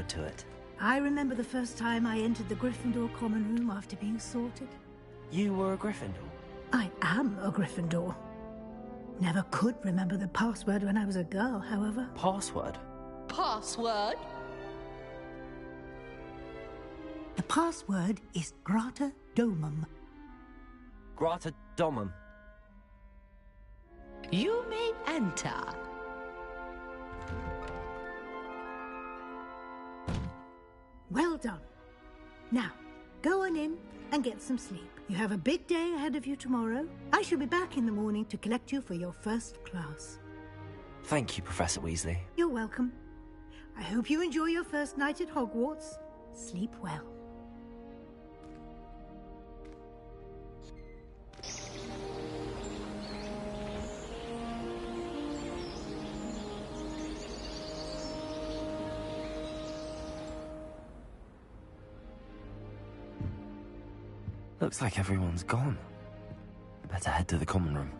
to it. I remember the first time I entered the Gryffindor common room after being sorted. You were a Gryffindor? I am a Gryffindor. Never could remember the password when I was a girl, however. Password? Password? The password is Grata Domum. Grata Domum. You may enter. Well done. Now, go on in and get some sleep. You have a big day ahead of you tomorrow. I shall be back in the morning to collect you for your first class. Thank you, Professor Weasley. You're welcome. I hope you enjoy your first night at Hogwarts. Sleep well. Looks like everyone's gone. Better head to the common room.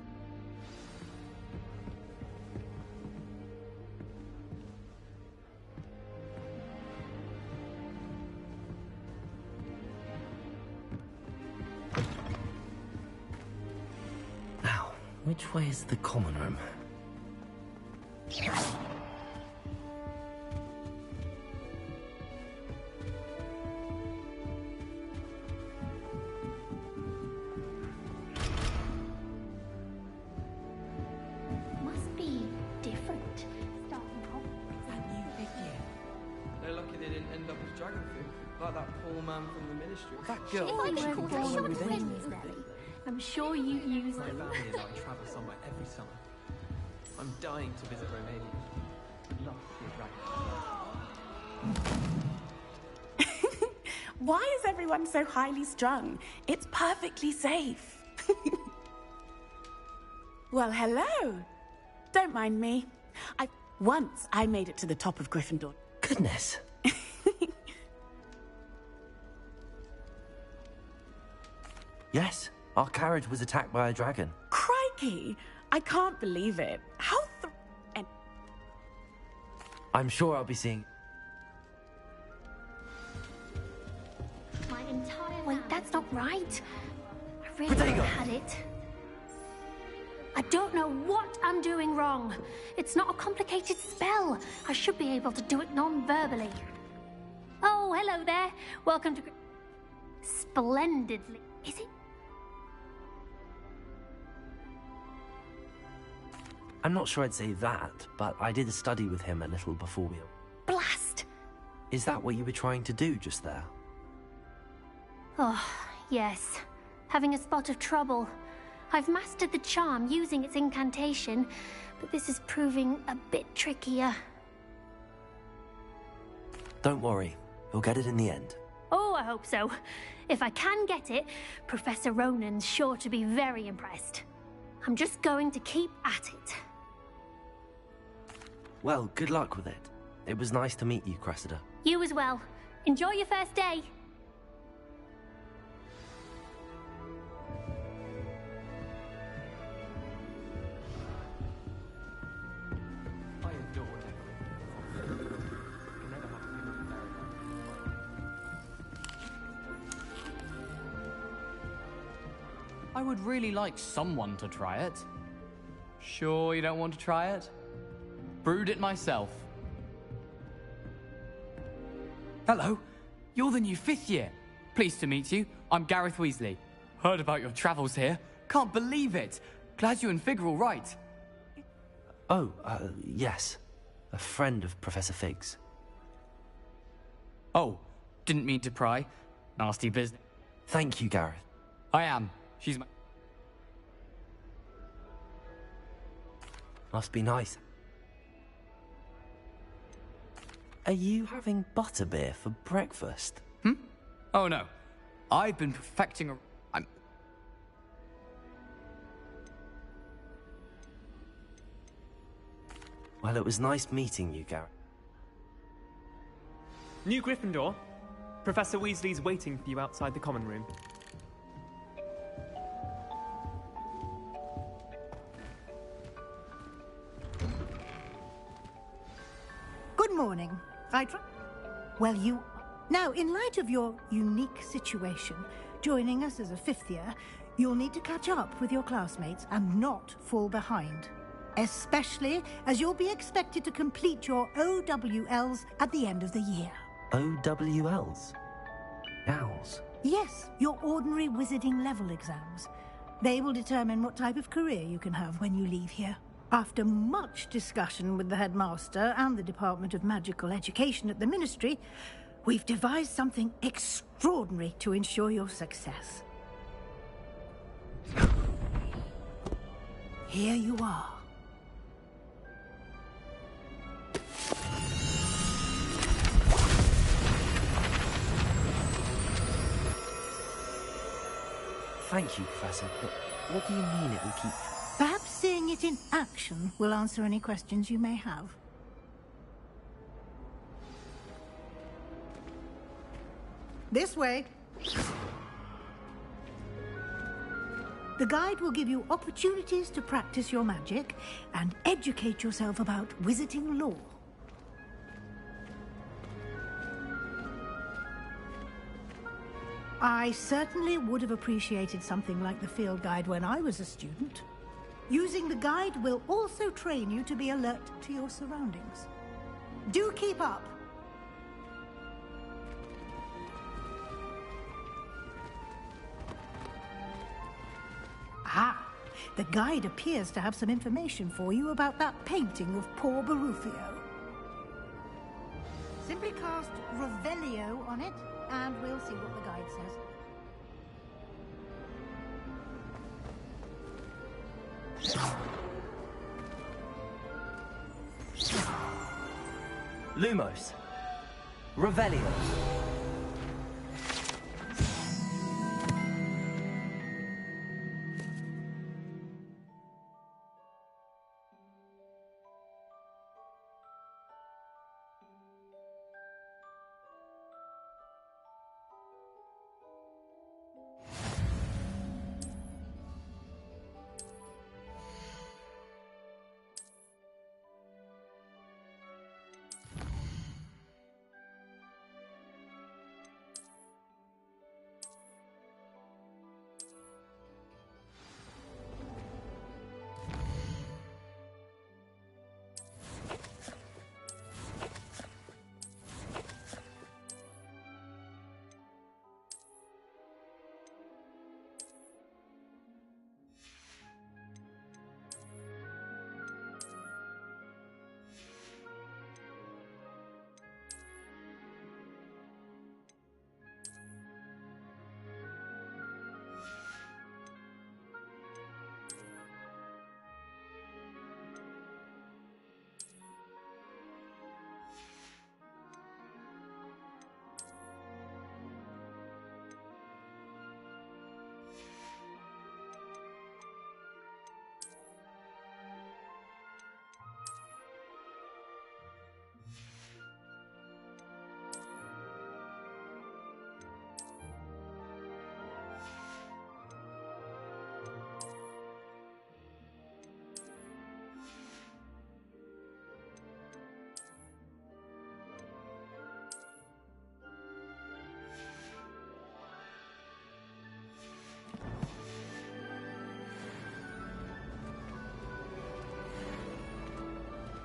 Now, which way is the common room? Like that poor man from the ministry. That girl. I'm sure you use My them. family and I travel somewhere every summer. I'm dying to visit Romania. I'd love to be a dragon. Why is everyone so highly strung? It's perfectly safe. Well, hello. Don't mind me. Once I made it to the top of Gryffindor. Goodness. Yes, our carriage was attacked by a dragon. Crikey! I can't believe it. How I'm sure I'll be seeing... My entire Wait, that's not right. I really Protego! had it. I don't know what I'm doing wrong. It's not a complicated spell. I should be able to do it non-verbally. Oh, hello there. Welcome to... Splendidly. Is it? I'm not sure I'd say that, but I did study with him a little before we... Blast! Is that what you were trying to do just there? Oh, yes. Having a spot of trouble. I've mastered the charm using its incantation, but this is proving a bit trickier. Don't worry, you'll get it in the end. Oh, I hope so. If I can get it, Professor Ronan's sure to be very impressed. I'm just going to keep at it. Well, good luck with it. It was nice to meet you, Cressida. You as well. Enjoy your first day. I adore decorating. I can never have too much I would really like someone to try it. Sure you don't want to try it? Brewed it myself. Hello, you're the new 5th year. Pleased to meet you. I'm Gareth Weasley. Heard about your travels here. Can't believe it. Glad you and Fig are all right. Oh, yes. A friend of Professor Fig's. Oh, didn't mean to pry. Nasty business. Thank you, Gareth. I am. She's my... Must be nice. Are you having butterbeer for breakfast? Oh no. I've been perfecting a... Well, it was nice meeting you, Gareth. New Gryffindor. Professor Weasley's waiting for you outside the common room. Good morning. Well, you... Now, in light of your unique situation, joining us as a fifth year, you'll need to catch up with your classmates and not fall behind. Especially as you'll be expected to complete your OWLs at the end of the year. OWLs? Owls? Yes, your ordinary wizarding level exams. They will determine what type of career you can have when you leave here. After much discussion with the headmaster and the Department of Magical Education at the Ministry, we've devised something extraordinary to ensure your success. Here you are. Thank you, Professor, but what do you mean it will keep... Perhaps seeing it in action will answer any questions you may have. This way. The guide will give you opportunities to practice your magic and educate yourself about wizarding lore. I certainly would have appreciated something like the field guide when I was a student. Using the guide will also train you to be alert to your surroundings. Do keep up! Ah, the guide appears to have some information for you about that painting of poor Barufio. Simply cast Revelio on it, and we'll see what the guide says. Lumos. Revelio.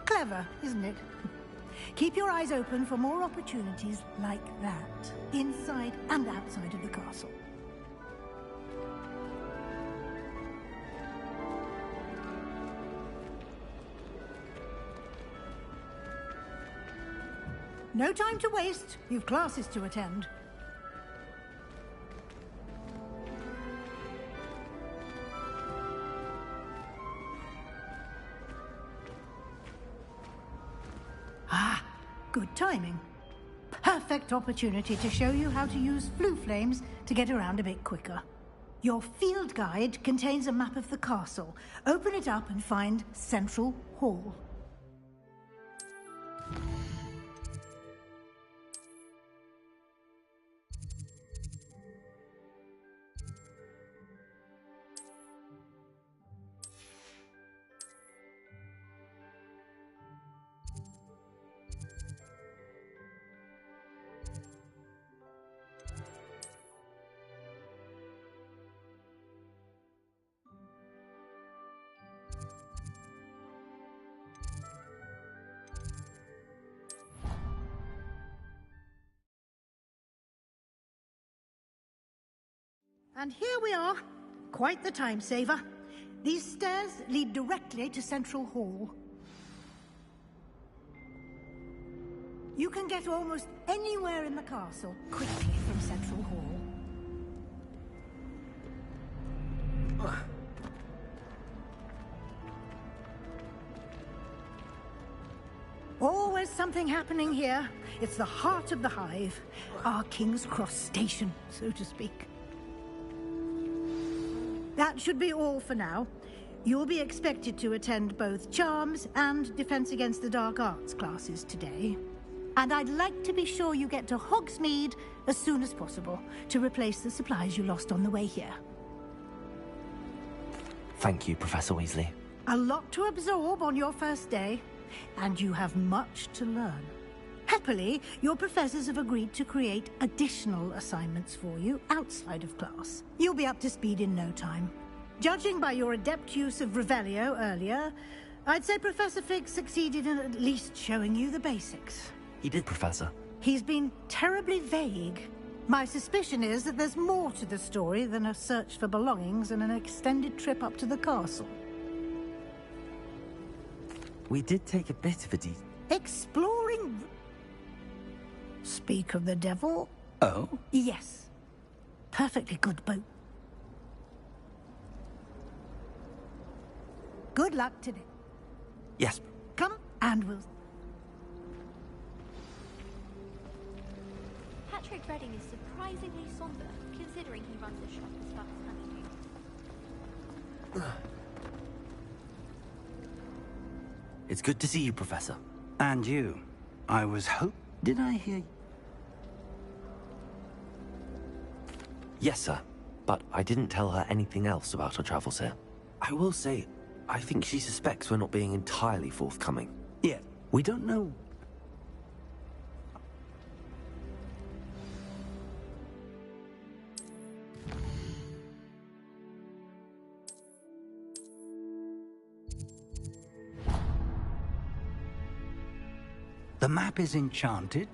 Clever, isn't it? Keep your eyes open for more opportunities like that, inside and outside of the castle. No time to waste. You've classes to attend. Ah, good timing. Perfect opportunity to show you how to use flue flames to get around a bit quicker. Your field guide contains a map of the castle. Open it up and find Central Hall. And here we are. Quite the time saver. These stairs lead directly to Central Hall. You can get almost anywhere in the castle quickly from Central Hall. Always something happening here. It's the heart of the Hive. Our King's Cross station, so to speak. That should be all for now. You'll be expected to attend both Charms and Defense Against the Dark Arts classes today. And I'd like to be sure you get to Hogsmeade as soon as possible to replace the supplies you lost on the way here. Thank you, Professor Weasley. A lot to absorb on your first day, and you have much to learn. Happily, your professors have agreed to create additional assignments for you outside of class. You'll be up to speed in no time. Judging by your adept use of Revelio earlier, I'd say Professor Fig succeeded in at least showing you the basics. He did, Professor. He's been terribly vague. My suspicion is that there's more to the story than a search for belongings and an extended trip up to the castle. We did take a bit of a Exploring... Speak of the devil? Oh? Yes. Perfectly good boat. Good luck today. Yes. Come, and we'll... Patrick Redding is surprisingly somber, considering he runs a shop as fast as anything. It's good to see you, Professor. And you. I was Did I hear... Yes, sir. But I didn't tell her anything else about our travels here. I will say, I think she suspects we're not being entirely forthcoming. Yeah, we don't know... The map is enchanted.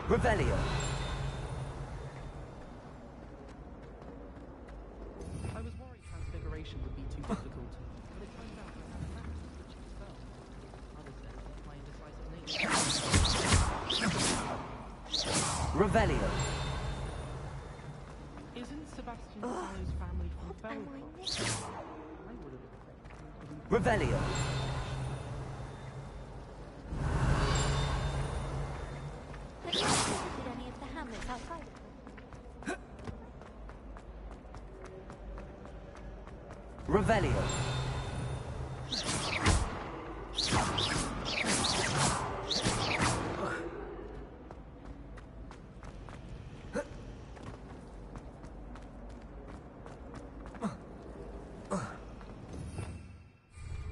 Revelio. I was worried transfiguration would be too difficult, but it turns out I had a practice which excelled. Others said that my indecisive nature. Revelio. Isn't Sebastian Fallow's family from Belcroft? I would have expected him to be... Revelio. Have you visited any of the hamlets outside of them? Revelio.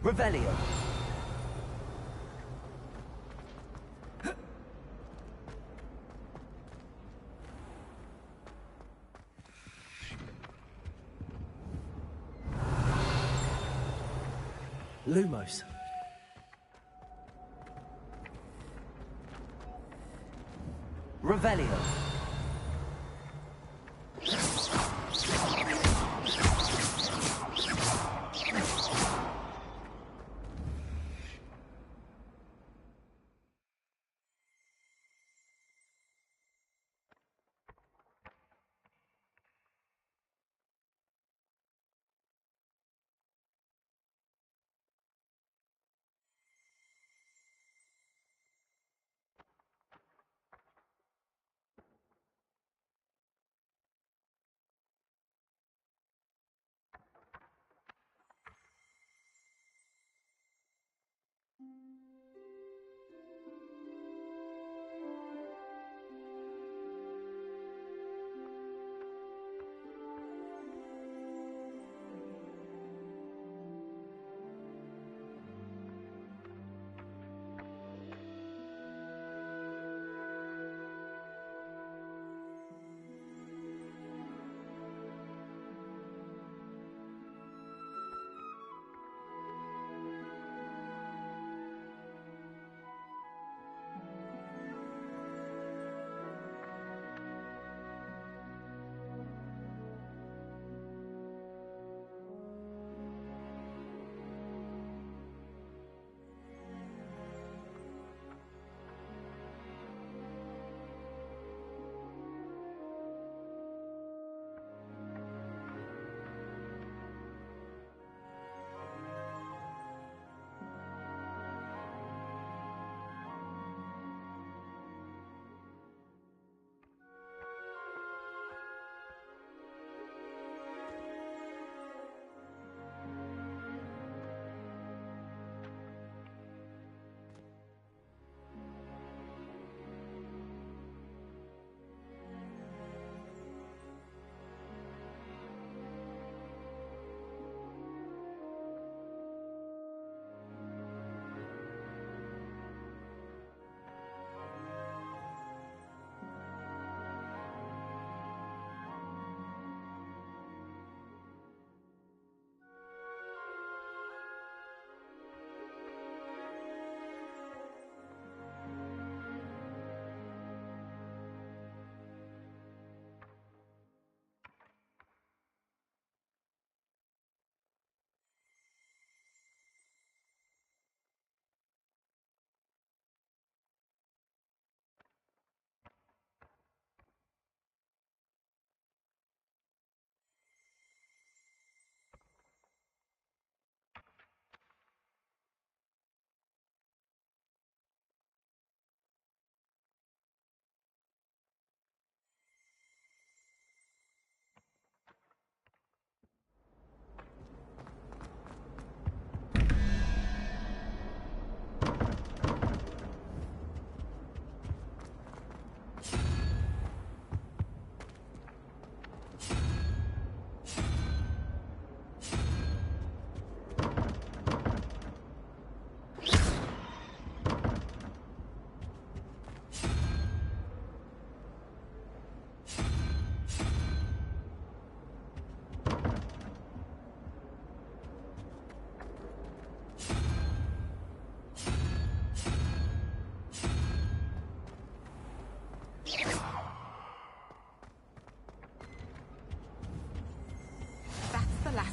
Revelio. Lumos. Revelio.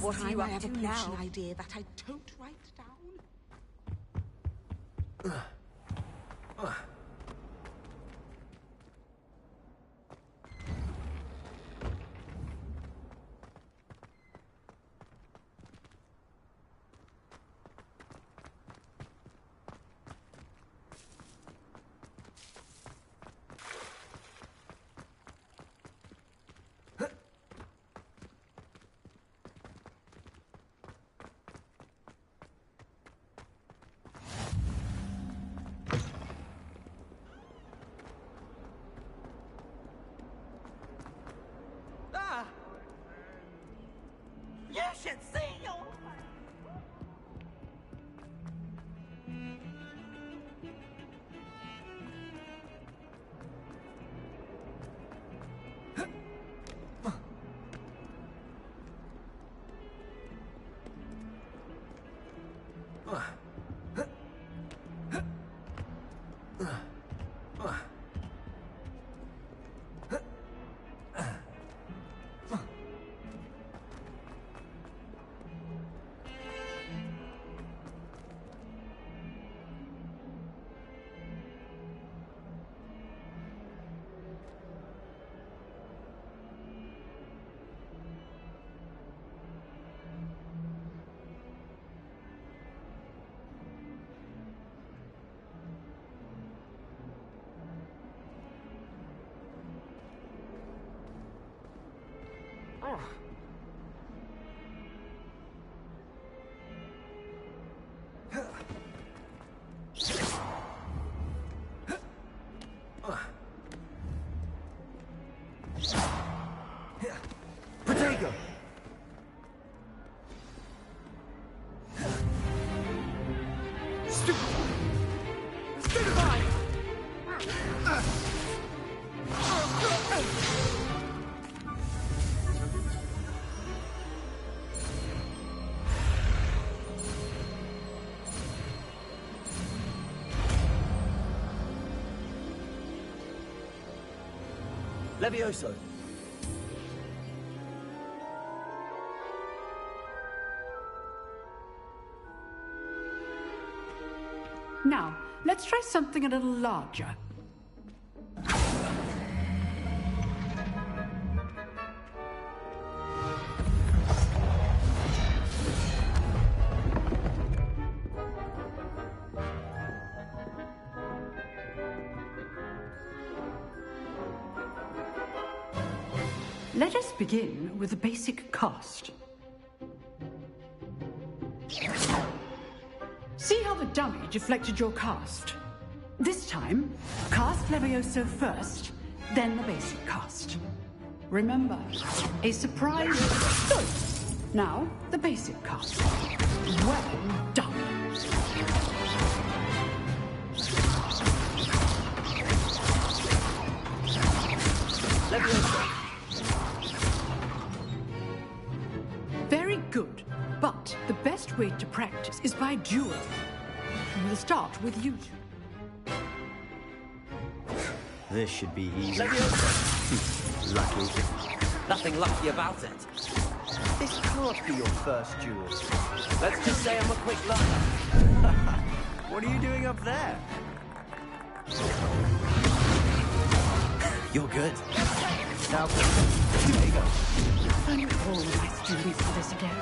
what are you I up have a to pollution now? idea that I don't write down. You should see your... Protego! Stupefy! Levioso! Now, let's try something a little larger. Let us begin with the basic cast. See how the dummy deflected your cast? This time, cast Levioso first, then the basic cast. Remember, a surprise. Good. Now, the basic cast. Well done. Levioso! Very good. But the best way to practice is by duel. We'll start with you two. This should be easy. Lucky. Nothing lucky about it. This can't be your first duel. Let's just say I'm a quick learner. What are you doing up there? You're good. Now, there you go. Thank all of my students for this again.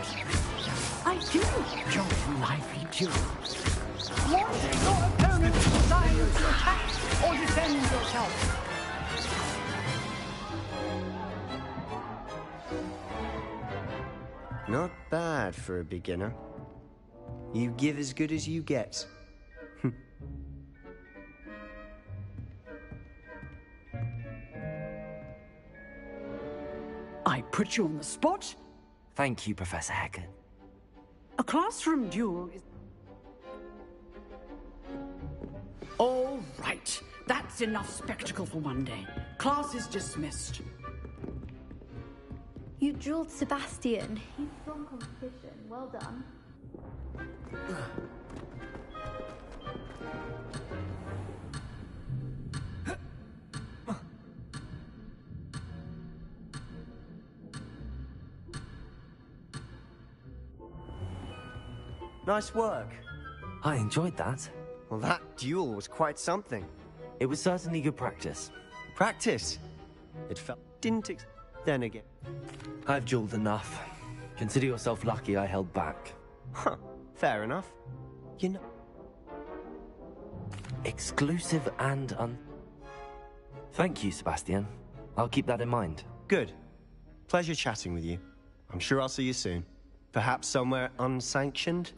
I do enjoy lively duels. Want your opponent to decide to attack or defend yourself. Not bad for a beginner. You give as good as you get. I put you on the spot. Thank you, Professor Hackett. A classroom duel is... All right. That's enough spectacle for one day. Class is dismissed. You drilled Sebastian. He's strong competition. Well done. Nice work. I enjoyed that. Well, that duel was quite something. It was certainly good practice. Practice? It felt... Then again. I've dueled enough. Consider yourself lucky I held back. Huh. Fair enough. You know... Exclusive and Thank you, Sebastian. I'll keep that in mind. Good. Pleasure chatting with you. I'm sure I'll see you soon. Perhaps somewhere unsanctioned?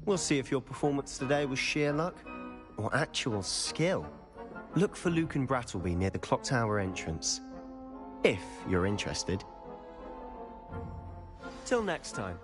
We'll see if your performance today was sheer luck or actual skill. Look for Luke and Brattleby near the clock tower entrance. If you're interested. Till next time.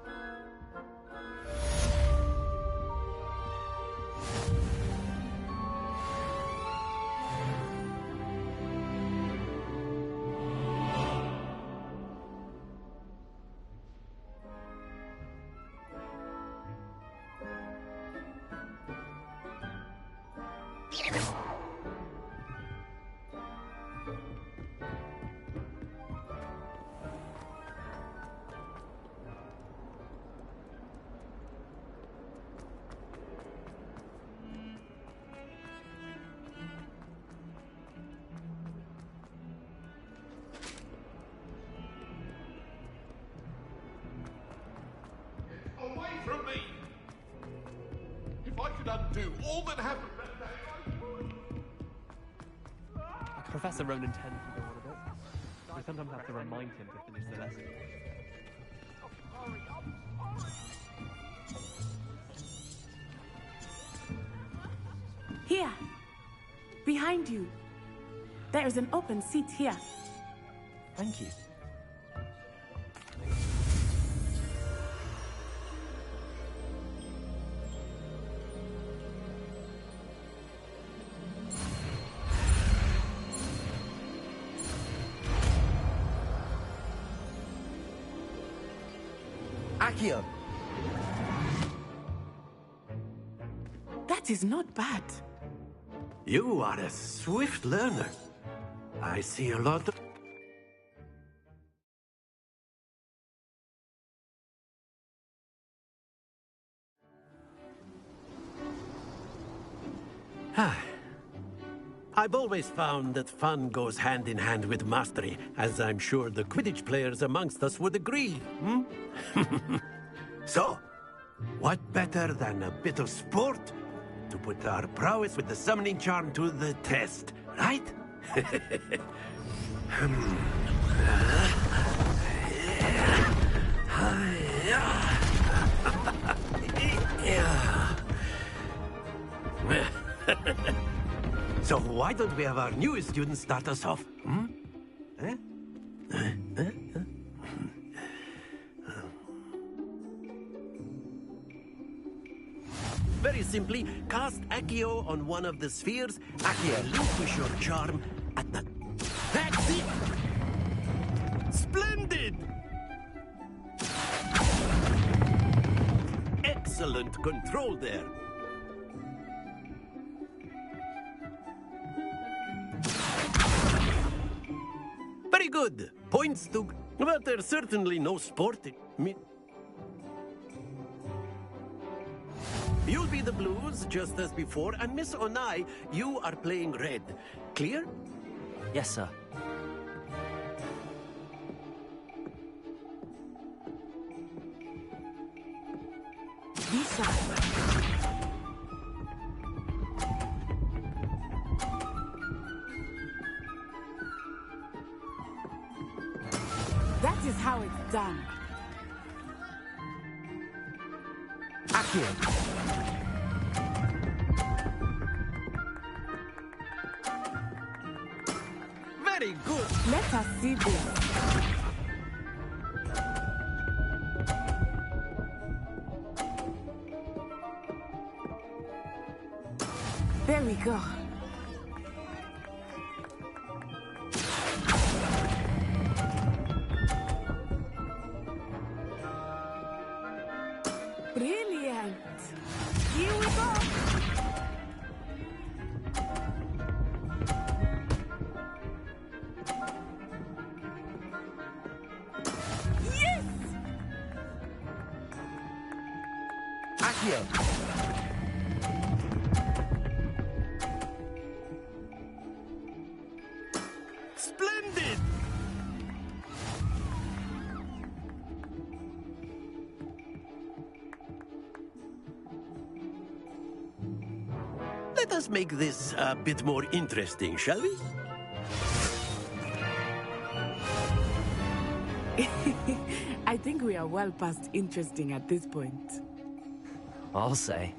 Away from me! If I could undo all that happened that day, I would. Professor Ronan tends to go on a bit. We sometimes have to remind him to finish the lesson. Here. Behind you. There is an open seat here. Thank you. Accio! That is not bad. You are a swift learner. I see a lot of... I've always found that fun goes hand in hand with mastery, as I'm sure the Quidditch players amongst us would agree, So, what better than a bit of sport to put our prowess with the summoning charm to the test, right? So why don't we have our newest student start us off? Very simply, cast Accio on one of the spheres. Accio, relinquish your charm at the... That's it! Splendid! Excellent control there. Very good. Points to... But there's certainly no sport in me. You'll be the blues, just as before, and Miss Onai, you are playing red. Clear? Yes, sir. This side. That is how it's done. Accio! Very good. Let us see this. There we go. Brilliant. Here we go. Accio. Splendid! Let us make this a bit more interesting, shall we? I think we are well past interesting at this point. I'll say.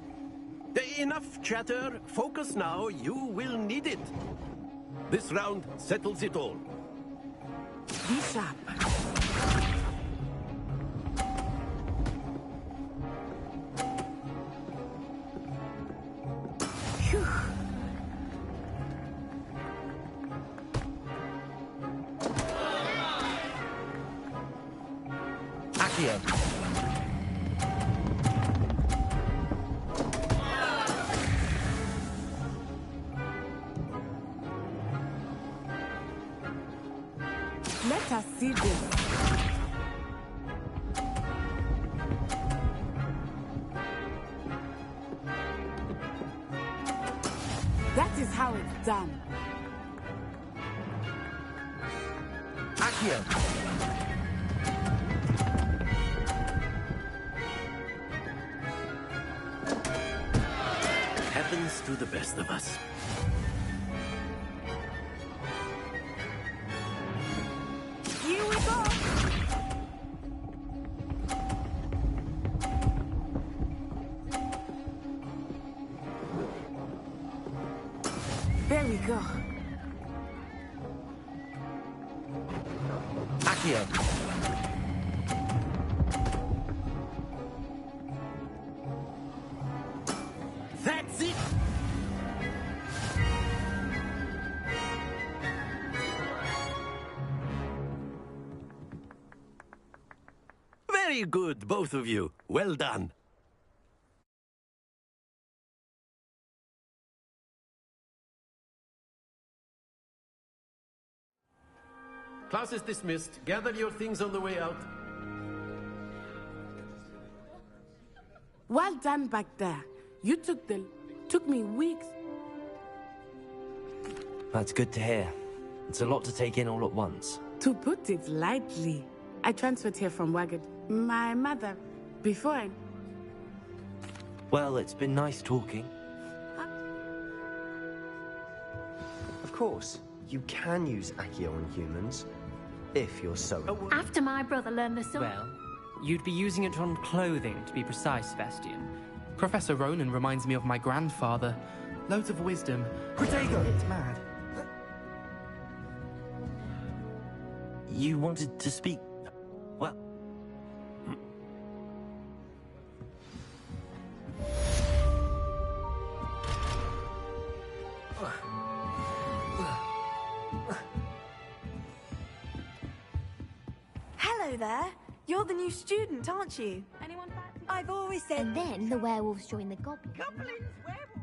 Enough chatter. Focus now. You will need it. This round settles it all. Be sharp. Phew. Accio. Let us see this. That is how it's done. Accio. Happens to the best of us. Here we go. There we go. Accio. That's it! Very good, both of you. Well done. Class is dismissed. Gather your things on the way out. Well done back there. You took me weeks. That's good to hear. It's a lot to take in all at once. To put it lightly, I transferred here from Waggett. My mother, before I... Well, it's been nice talking. Of course, you can use Accio on humans, if you're so... After my brother learned the sword... Well, you'd be using it on clothing, to be precise, Sebastian. Professor Ronan reminds me of my grandfather. Loads of wisdom. Protego! It's mad. You wanted to speak... Well... Hello there. You're the new student, aren't you? Anyone back? I've always said... And then the werewolves join the goblins. Goblins, werewolves.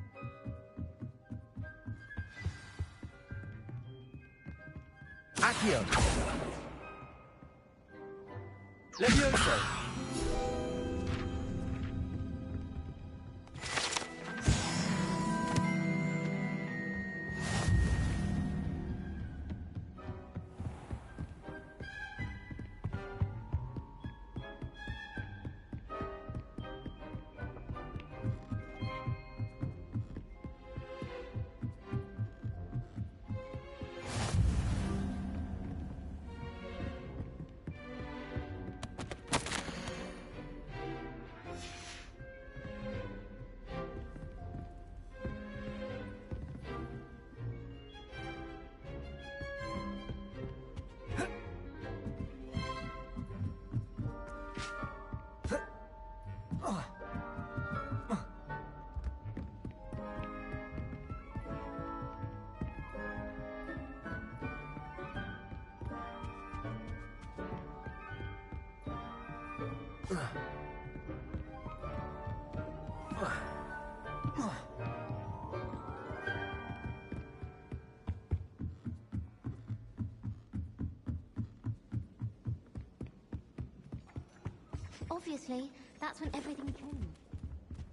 Accio. Levioso. Obviously, that's when everything changed.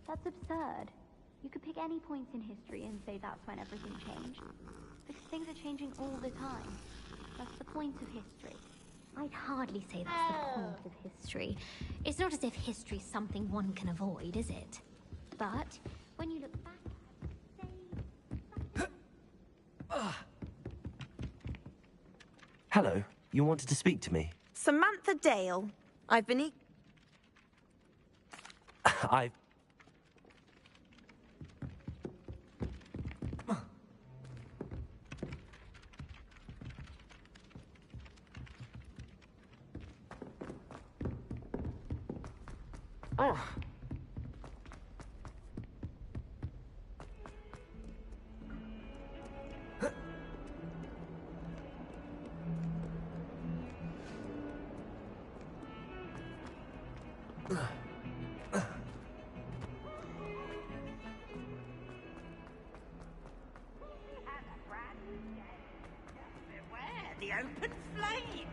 That's absurd. You could pick any points in history and say that's when everything changed. Because things are changing all the time. That's the point of history. I'd hardly say that's the point of history. It's not as if history's something one can avoid, is it? But when you look back at it, say... Hello, you wanted to speak to me? Samantha Dale. I've been I've... The open flame!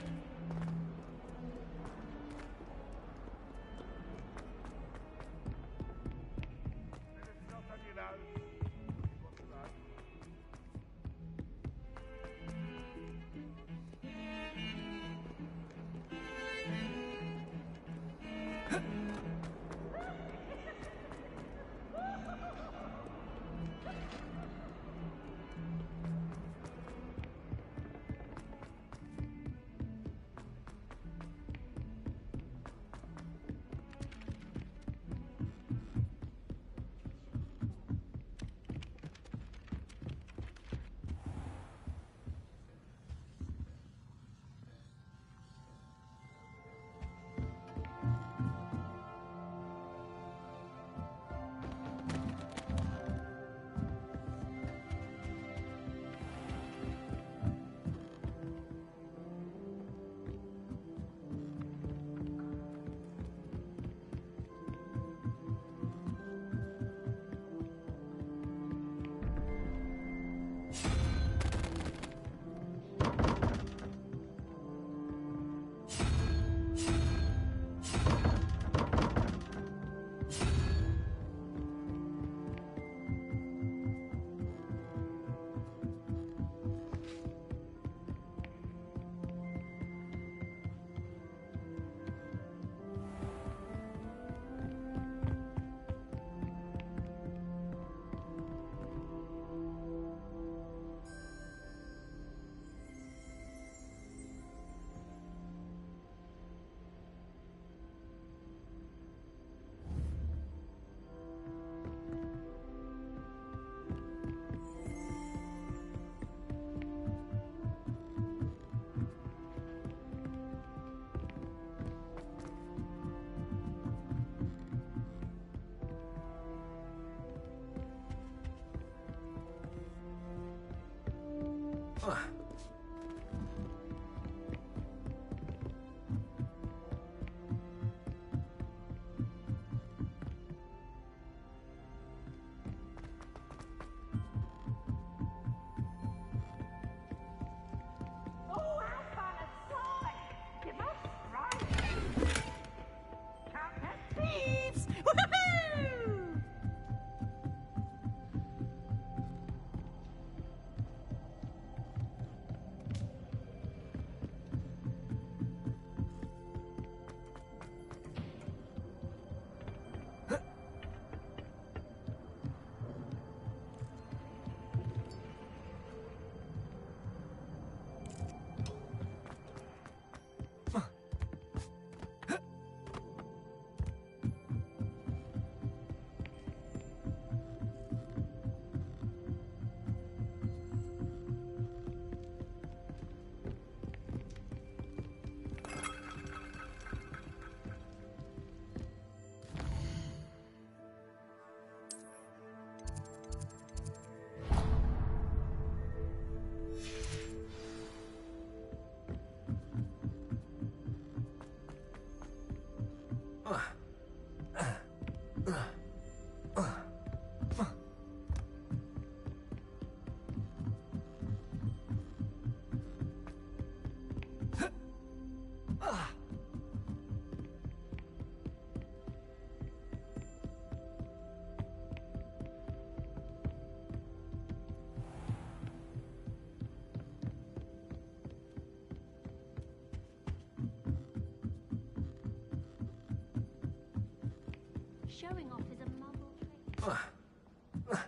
Showing off is a muggle trait.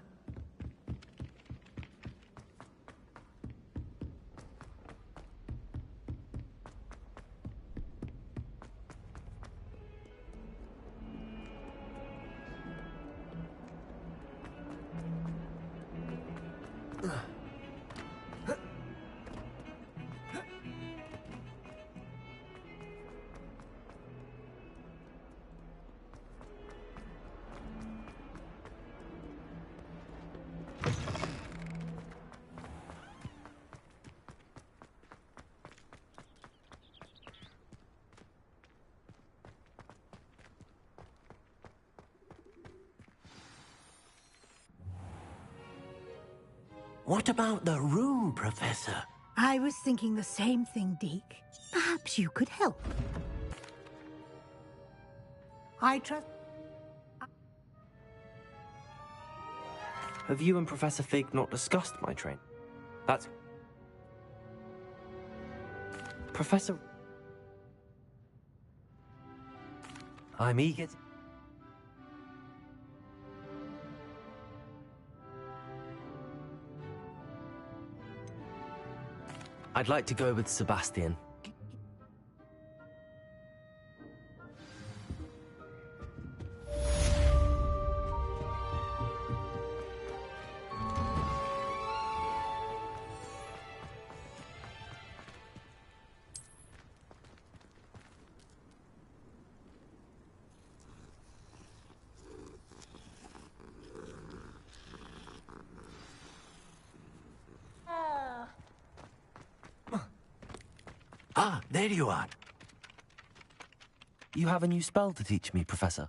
What about the room, Professor? I was thinking the same thing, Deke. Perhaps you could help. I trust... Have you and Professor Fig not discussed my train? That's... Professor... I'm eager... I'd like to go with Sebastian. Ah, there you are. You have a new spell to teach me, Professor.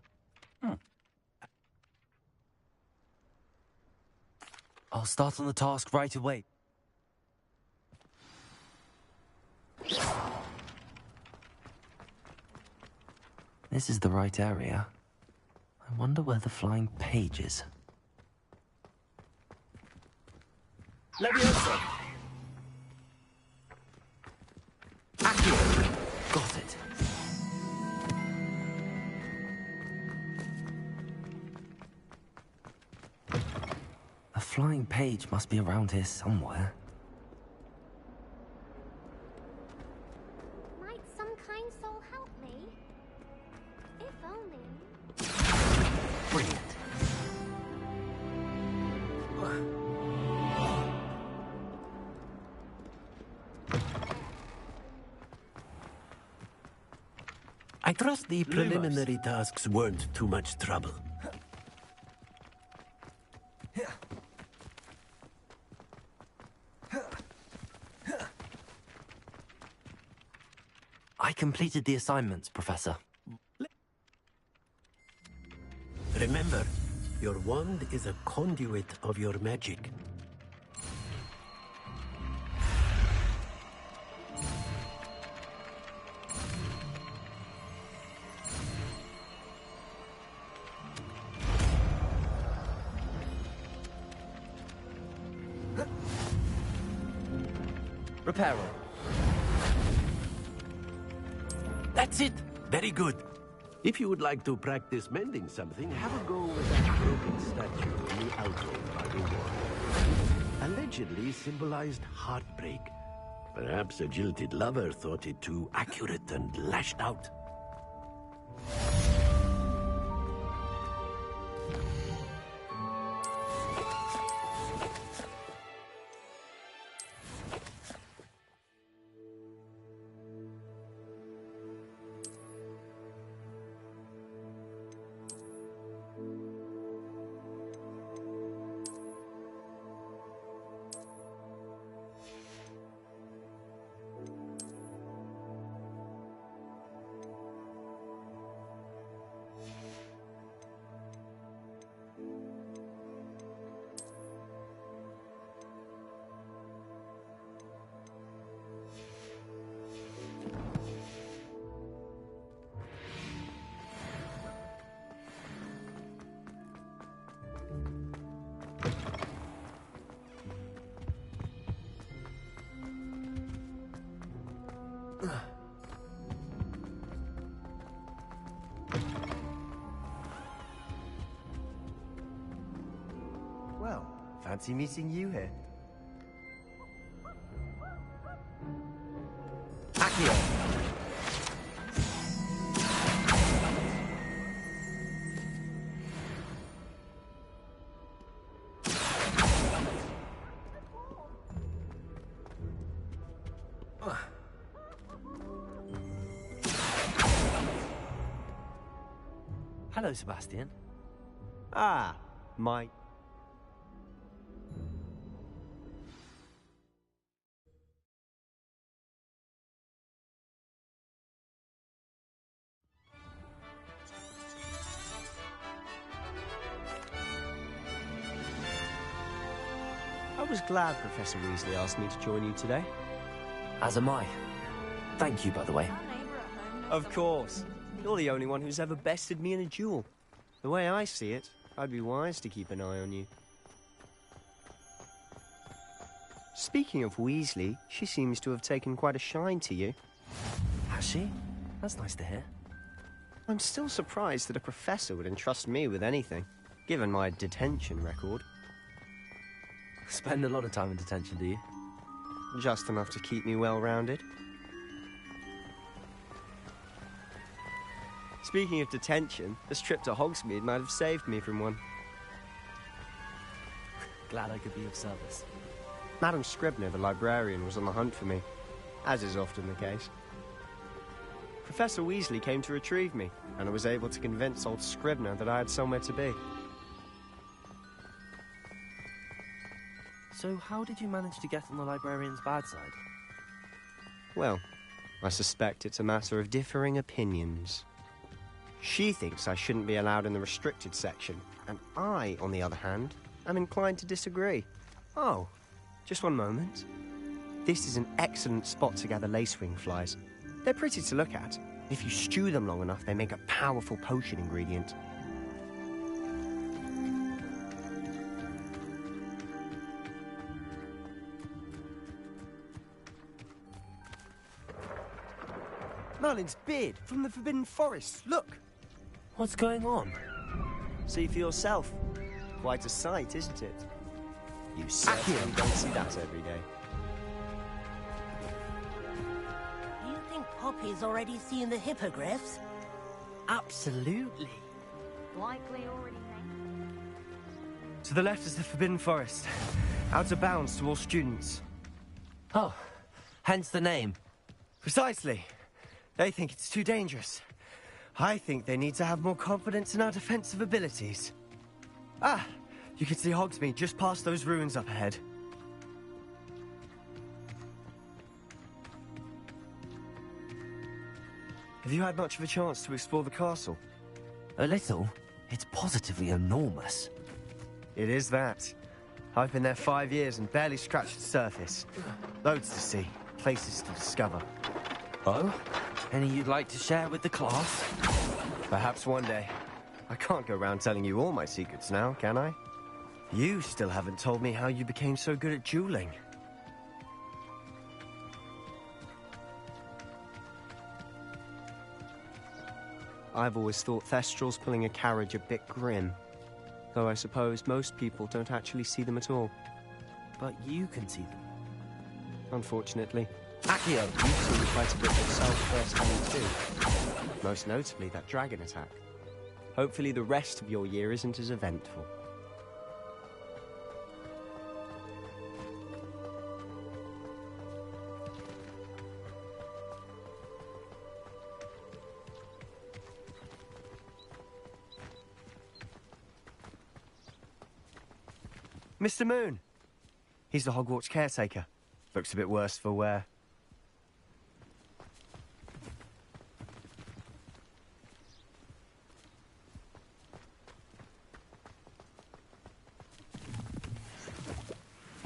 I'll start on the task right away. This is the right area. I wonder where the flying page is. Leviosa! Got it. A flying page must be around here somewhere. Might some kind soul help me? If only. Brilliant. I trust the preliminary tasks weren't too much trouble. I completed the assignments, Professor. Remember, your wand is a conduit of your magic. Repair room. That's it! Very good. If you would like to practice mending something, have a go with that broken statue in the alcove by the wall. Allegedly symbolized heartbreak. Perhaps a jilted lover thought it too accurate and lashed out. fancy meeting you here. Accio! Hello, Sebastian. Ah, my... I was glad Professor Weasley asked me to join you today. As am I. Thank you, by the way. Of course. You're the only one who's ever bested me in a duel. The way I see it, I'd be wise to keep an eye on you. Speaking of Weasley, she seems to have taken quite a shine to you. Has she? That's nice to hear. I'm still surprised that a professor would entrust me with anything, given my detention record. Spend a lot of time in detention, do you? Just enough to keep me well-rounded. Speaking of detention, this trip to Hogsmeade might have saved me from one. Glad I could be of service. Madam Scribner, the librarian, was on the hunt for me, as is often the case. Professor Weasley came to retrieve me, and I was able to convince old Scribner that I had somewhere to be. So how did you manage to get on the librarian's bad side? Well, I suspect it's a matter of differing opinions. She thinks I shouldn't be allowed in the restricted section, and I, on the other hand, am inclined to disagree. Oh, just one moment. This is an excellent spot to gather lacewing flies. They're pretty to look at. If you stew them long enough, they make a powerful potion ingredient. Merlin's beard from the Forbidden Forest. Look! What's going on? See for yourself. Quite a sight, isn't it? You certainly don't see that every day. Do you think Poppy's already seen the hippogriffs? Absolutely. Likely already named. To the left is the Forbidden Forest. Out of bounds to all students. Oh, hence the name. Precisely. They think it's too dangerous. I think they need to have more confidence in our defensive abilities. Ah, you can see Hogsmeade just past those ruins up ahead. Have you had much of a chance to explore the castle? A little. It's positively enormous. It is that. I've been there 5 years and barely scratched the surface. Loads to see, places to discover. Oh? Any you'd like to share with the class? Perhaps one day. I can't go around telling you all my secrets now, can I? You still haven't told me how you became so good at dueling. I've always thought Thestrals pulling a carriage a bit grim. Though I suppose most people don't actually see them at all. But you can see them. Unfortunately. Accio, you've seen quite a bit yourself firsthand too. Most notably that dragon attack. Hopefully the rest of your year isn't as eventful. Mr. Moon. He's the Hogwarts caretaker. Looks a bit worse for wear.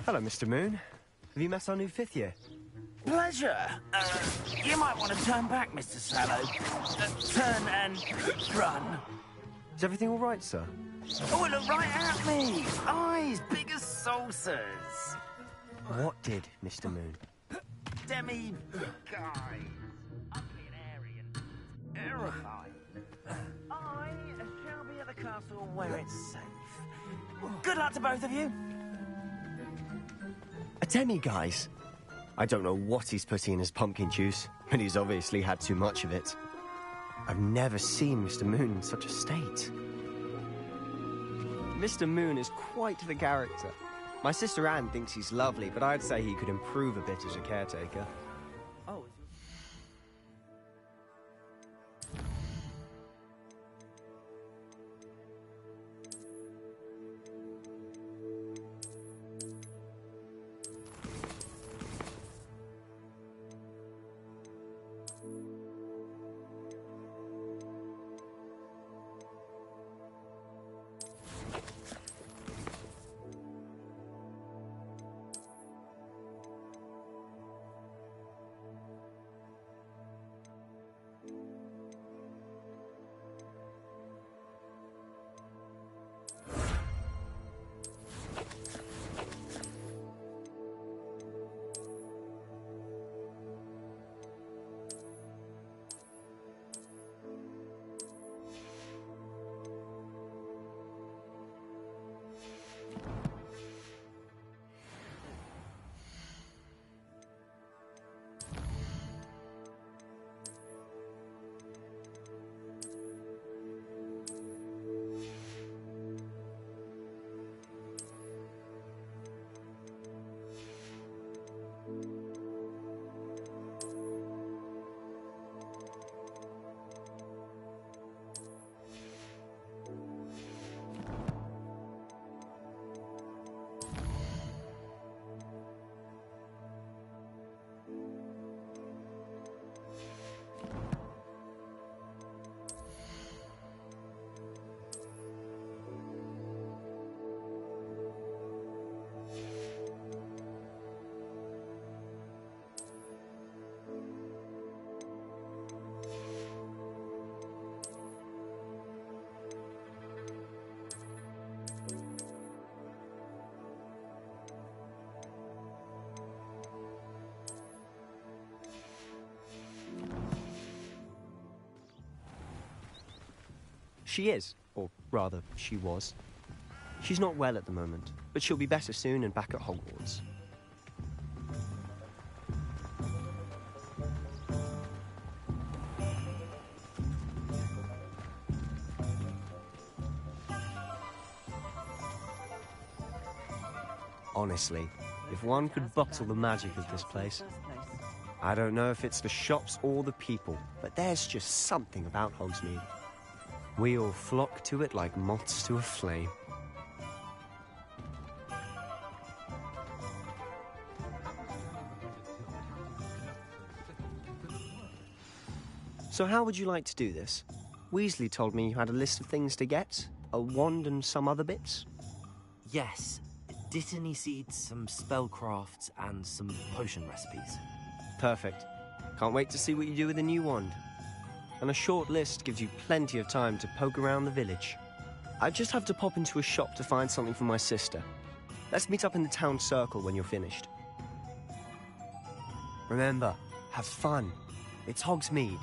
Hello, Mr. Moon. Have you met our new 5th year? Pleasure. You might want to turn back, Mr. Sallow. Turn and run. Is everything all right, sir? Oh, look right at me. Eyes big as saucers. What did, Mr. Moon? Demi guy. Ugly and airy and terrifying. I shall be at the castle where it's safe. Good luck to both of you. Demiguise. I don't know what he's putting in his pumpkin juice, but he's obviously had too much of it. I've never seen Mr. Moon in such a state. Mr. Moon is quite the character. My sister Anne thinks he's lovely, but I'd say he could improve a bit as a caretaker. Oh, She is, or rather, she was. She's not well at the moment, but she'll be better soon and back at Hogwarts. Honestly, if one could bottle the magic of this place. I don't know if it's the shops or the people, but there's just something about Hogsmeade. We all flock to it like moths to a flame. So how would you like to do this? Weasley told me you had a list of things to get, a wand and some other bits. Yes, dittany seeds, some spellcrafts, and some potion recipes. Perfect. Can't wait to see what you do with the new wand. And a short list gives you plenty of time to poke around the village. I just have to pop into a shop to find something for my sister. Let's meet up in the town circle when you're finished. Remember, have fun. It's Hogsmeade.